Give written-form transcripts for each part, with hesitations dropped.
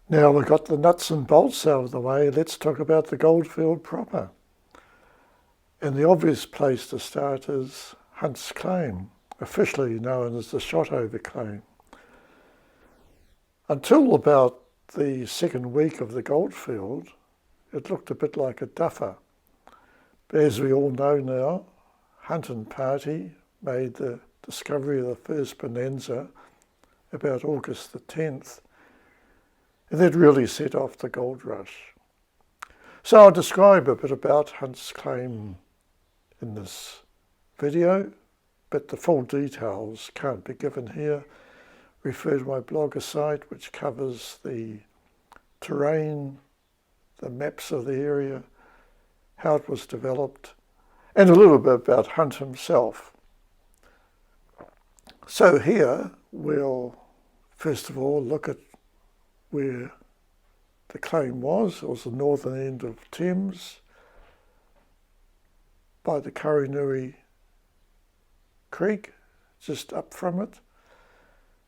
Now we've got the nuts and bolts out of the way, let's talk about the goldfield proper. And the obvious place to start is Hunt's Claim, officially known as the Shotover claim. Until about the second week of the goldfield, it looked a bit like a duffer. But as we all know now, Hunt and Party made the discovery of the first bonanza about August the 10th, and that really set off the gold rush. So I'll describe a bit about Hunt's Claim in this video, but the full details can't be given here. Refer to my blogger site, which covers the terrain, the maps of the area, how it was developed, and a little bit about Hunt himself. So here we'll first of all look at where the claim was. It was the northern end of Thames by the Karinui Creek, just up from it.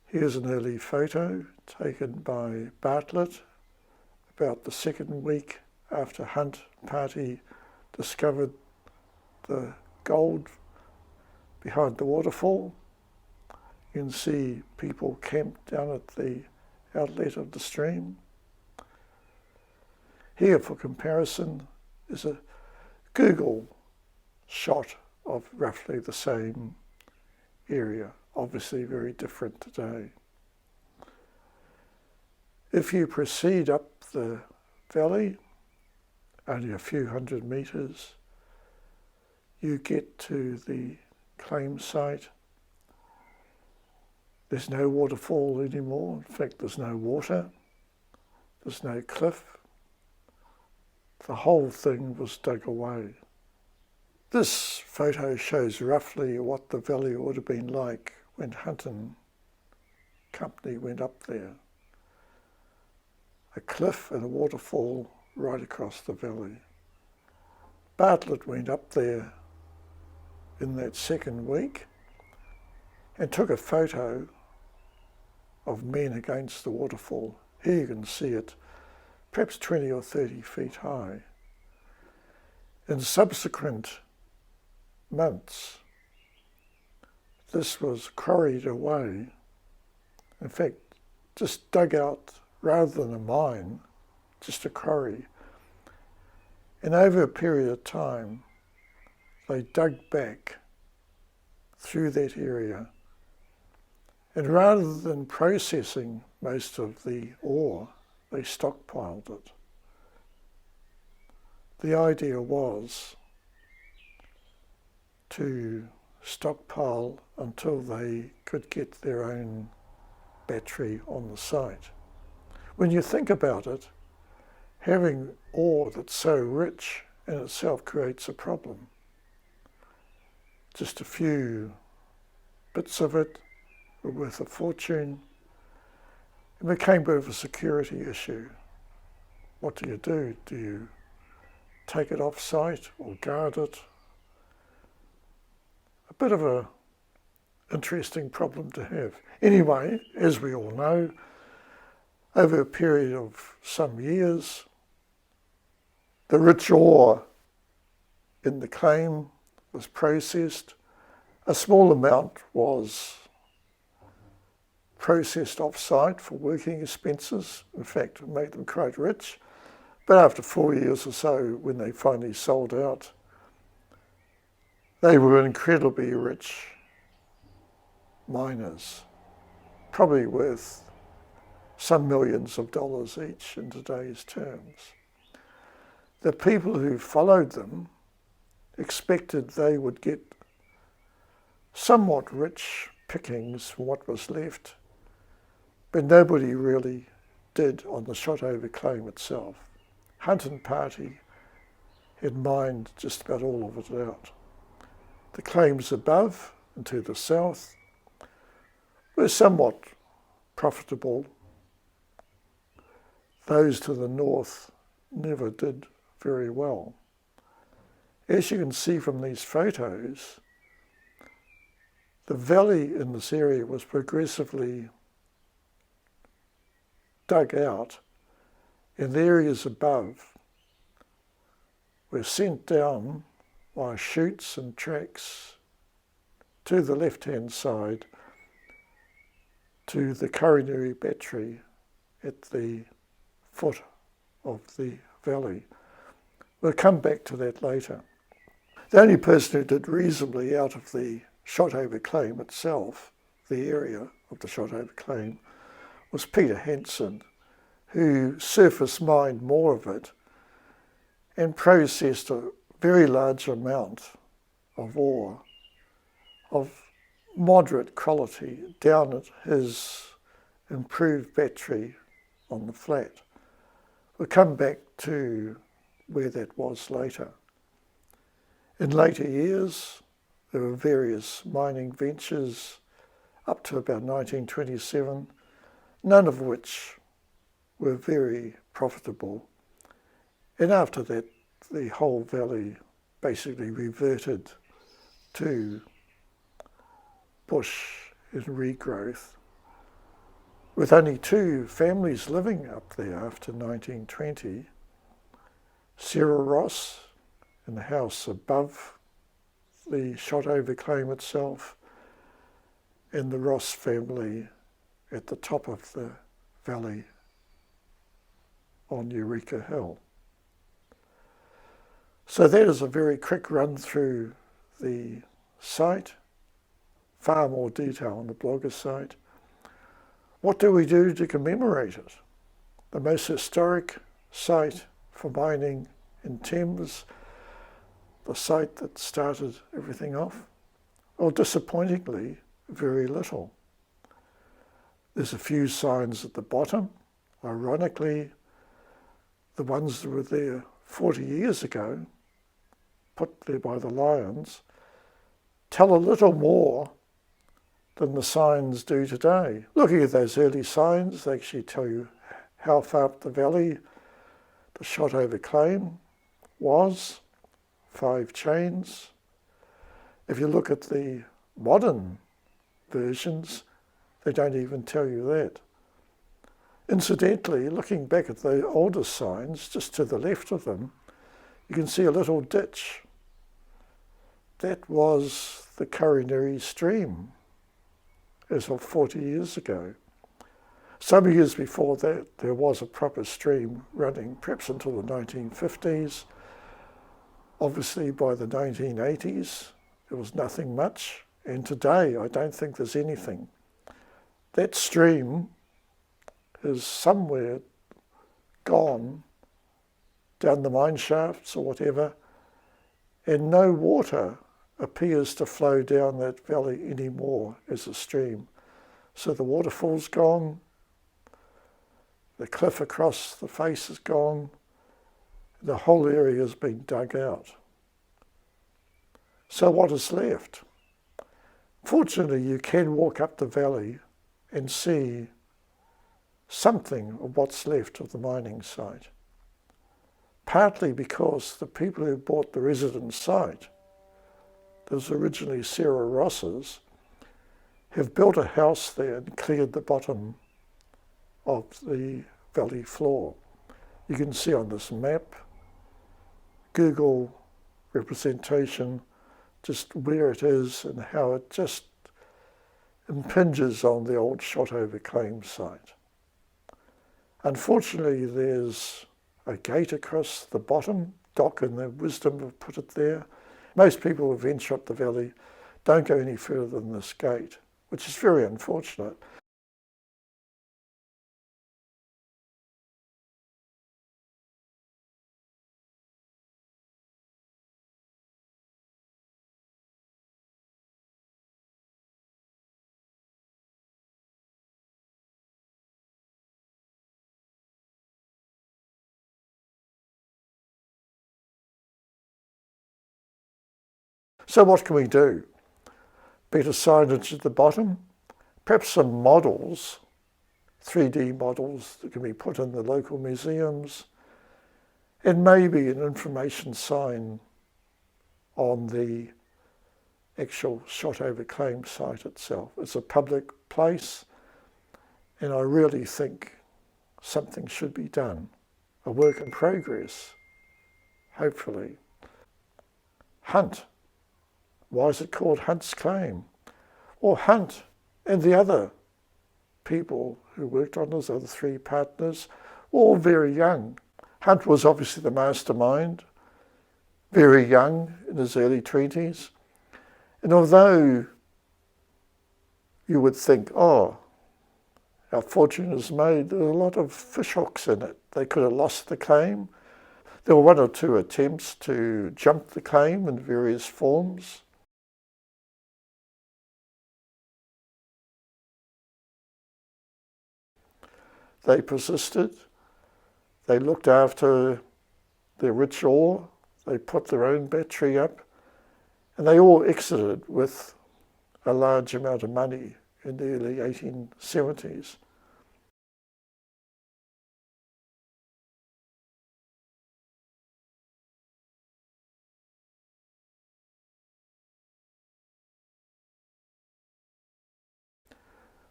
Here's an early photo taken by Bartlett about the second week after Hunt Party discovered the gold behind the waterfall. You can see people camped down at the outlet of the stream. Here, for comparison, is a Google shot of roughly the same area, obviously very different today. If you proceed up the valley, only a few hundred metres, you get to the claim site. There's no waterfall anymore. In fact, there's no water. There's no cliff. The whole thing was dug away. This photo shows roughly what the valley would have been like when Hunt and Company went up there. A cliff and a waterfall right across the valley. Bartlett went up there in that second week and took a photo of men against the waterfall. Here you can see it, perhaps 20 or 30 feet high. In subsequent months, this was quarried away. In fact, just dug out rather than a mine, just a quarry. And over a period of time, they dug back through that area. And rather than processing most of the ore, they stockpiled it. The idea was to stockpile until they could get their own battery on the site. When you think about it, having ore that's so rich in itself creates a problem. Just a few bits of it were worth a fortune. It became a bit of a security issue. What do you do? Do you take it off site or guard it? A bit of a interesting problem to have. Anyway, as we all know, over a period of some years, the rich ore in the claim was processed. A small amount was processed off-site for working expenses. In fact, it made them quite rich. But after 4 years or so, when they finally sold out, they were incredibly rich miners, probably worth some millions of dollars each in today's terms. The people who followed them expected they would get somewhat rich pickings from what was left, but nobody really did on the Shotover claim itself. Hunt and Party had mined just about all of it out. The claims above and to the south were somewhat profitable. Those to the north never did very well. As you can see from these photos, the valley in this area was progressively dug out in the areas above were sent down by chutes and tracks to the left-hand side to the coronary battery at the foot of the valley. We'll come back to that later. The only person who did reasonably out of the Shotover claim itself, the area of the Shotover claim, was Peter Hansen, who surface mined more of it and processed a very large amount of ore of moderate quality down at his improved battery on the flat. We'll come back to where that was later. In later years, there were various mining ventures up to about 1927, none of which were very profitable. And after that, the whole valley basically reverted to bush and regrowth, with only two families living up there after 1920. Sarah Ross in the house above the Shotover claim itself, and the Ross family at the top of the valley on Eureka Hill. So that is a very quick run through the site, far more detail on the blogger site. What do we do to commemorate it? The most historic site for mining in Thames, the site that started everything off? Well, disappointingly, very little. There's a few signs at the bottom. Ironically, the ones that were there 40 years ago, put there by the Lions, tell a little more than the signs do today. Looking at those early signs, they actually tell you how far up the valley the Shotover claim was, 5 chains. If you look at the modern versions, they don't even tell you that. Incidentally, looking back at the older signs, just to the left of them, you can see a little ditch. That was the coronary stream as of 40 years ago. Some years before that, there was a proper stream running perhaps until the 1950s. Obviously, by the 1980s, there was nothing much. And today, I don't think there's anything. That stream is somewhere gone down the mine shafts or whatever, and no water appears to flow down that valley anymore as a stream. So the waterfall's gone, the cliff across the face is gone, the whole area has been dug out. So what is left? Fortunately, you can walk up the valley and see something of what's left of the mining site. Partly because the people who bought the residence site, that was originally Sarah Ross's, have built a house there and cleared the bottom of the valley floor. You can see on this map, Google representation, just where it is and how it just impinges on the old Shotover claim site. Unfortunately, there's a gate across the bottom. Doc and their wisdom have put it there. Most people who venture up the valley don't go any further than this gate, which is very unfortunate. So what can we do? Better signage at the bottom, perhaps some models, 3D models that can be put in the local museums, and maybe an information sign on the actual Shotover claim site itself. It's a public place, and I really think something should be done. a work in progress, hopefully. Hunt. Why is it called Hunt's Claim? Or Hunt and the other people who worked on those other three partners, all very young. Hunt was obviously the mastermind, very young, in his early 20s. And although you would think, oh, our fortune is made, there were a lot of fishhooks in it. They could have lost the claim. There were one or two attempts to jump the claim in various forms. They persisted. They looked after their rich ore. They put their own battery up. And they all exited with a large amount of money in the early 1870s.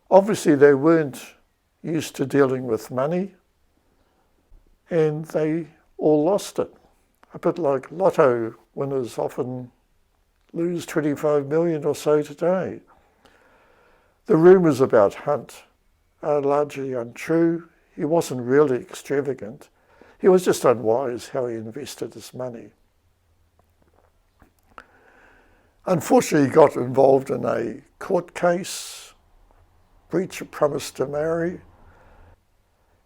Obviously, they weren't used to dealing with money, and they all lost it. A bit like lotto winners often lose 25 million or so today. The rumours about Hunt are largely untrue. He wasn't really extravagant. He was just unwise how he invested his money. Unfortunately, he got involved in a court case, breach of promise to marry.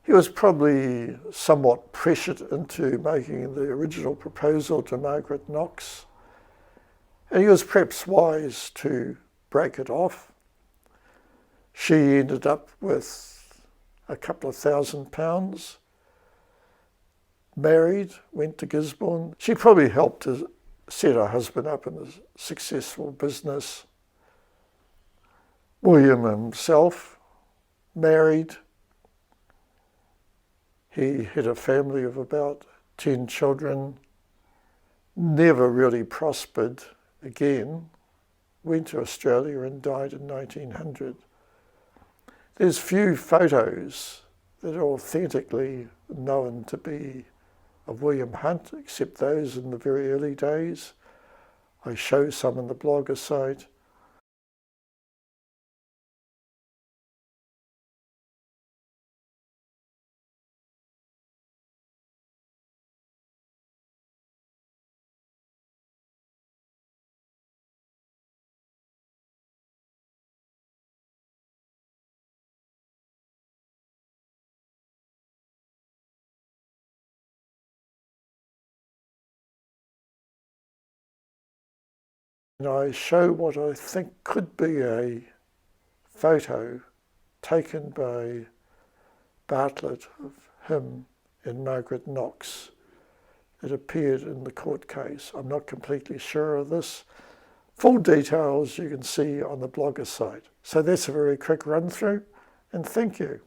He was probably somewhat pressured into making the original proposal to Margaret Knox, and he was perhaps wise to break it off. She ended up with a couple of £1,000, married, went to Gisborne. She probably helped to set her husband up in a successful business. William himself, married. He had a family of about 10 children, never really prospered again, went to Australia and died in 1900. There's few photos that are authentically known to be of William Hunt, except those in the very early days. I show some on the blogger site. And I show what I think could be a photo taken by Bartlett of him and Margaret Knox. It appeared in the court case. I'm not completely sure of this. Full details you can see on the blogger site. So that's a very quick run through, and thank you.